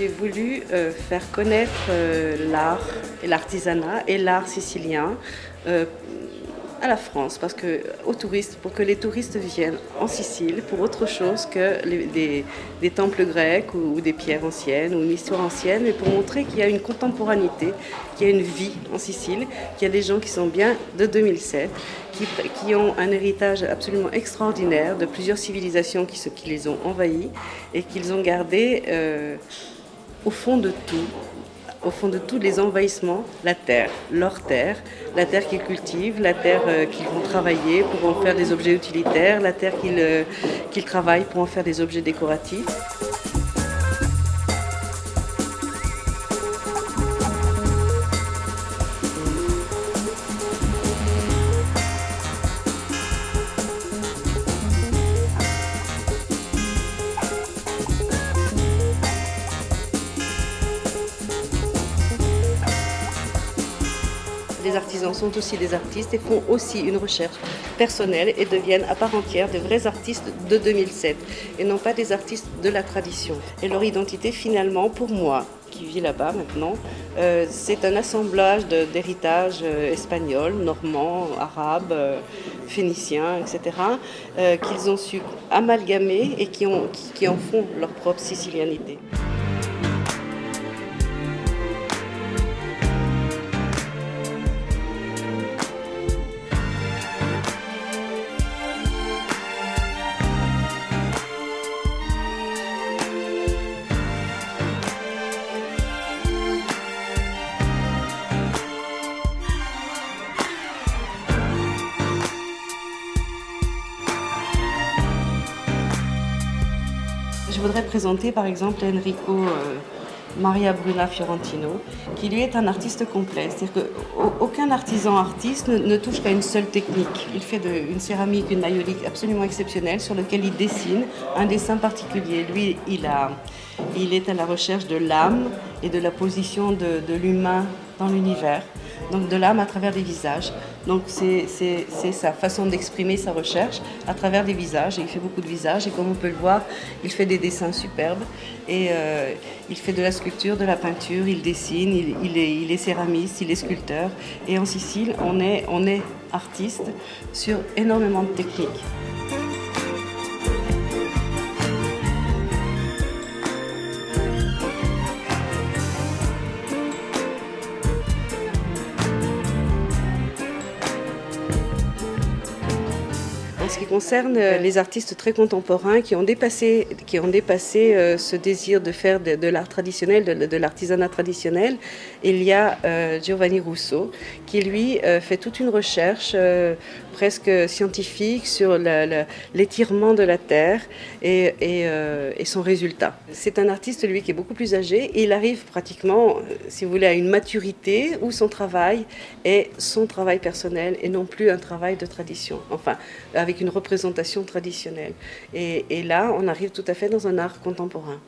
J'ai voulu faire connaître l'art et l'artisanat et l'art sicilien euh, à la France, parce que aux touristes, pour que les touristes viennent en Sicile pour autre chose que des temples grecs ou des pierres anciennes ou une histoire ancienne, mais pour montrer qu'il y a une contemporanité, qu'il y a une vie en Sicile, qu'il y a des gens qui sont bien de 2007, qui ont un héritage absolument extraordinaire de plusieurs civilisations qui les ont envahis et qu'ils ont gardé au fond de tout. Au fond de tous les envahissements, la terre, leur terre, la terre qu'ils cultivent, la terre qu'ils vont travailler pour en faire des objets utilitaires, la terre qu'ils travaillent pour en faire des objets décoratifs. Les artisans sont aussi des artistes et font aussi une recherche personnelle et deviennent à part entière de vrais artistes de 2007 et non pas des artistes de la tradition. Et leur identité finalement, pour moi, qui vis là-bas maintenant, c'est un assemblage d'héritage espagnol, normand, arabe, phénicien, etc., qu'ils ont su amalgamer et qui en font leur propre sicilianité. Je voudrais présenter par exemple Enrico Maria Bruna Fiorentino, qui lui est un artiste complet. C'est-à-dire qu'aucun artisan artiste ne touche qu'à une seule technique. Il fait une céramique, une maïolique absolument exceptionnelle sur laquelle il dessine un dessin particulier. Lui, il est à la recherche de l'âme et de la position de l'humain dans l'univers. Donc de l'âme à travers des visages. Donc c'est sa façon d'exprimer sa recherche à travers des visages. Et il fait beaucoup de visages et comme on peut le voir, il fait des dessins superbes. Et il fait de la sculpture, de la peinture, il dessine, il est céramiste, il est sculpteur. Et en Sicile, on est artiste sur énormément de techniques. En ce qui concerne les artistes très contemporains qui ont dépassé ce désir de faire de l'art traditionnel, de l'artisanat traditionnel, il y a Giovanni Russo qui lui fait toute une recherche presque scientifique sur l'étirement de la terre et son résultat. C'est un artiste lui qui est beaucoup plus âgé et il arrive pratiquement, si vous voulez, à une maturité où son travail est son travail personnel et non plus un travail de tradition. Enfin, avec une représentation traditionnelle. Et là, on arrive tout à fait dans un art contemporain.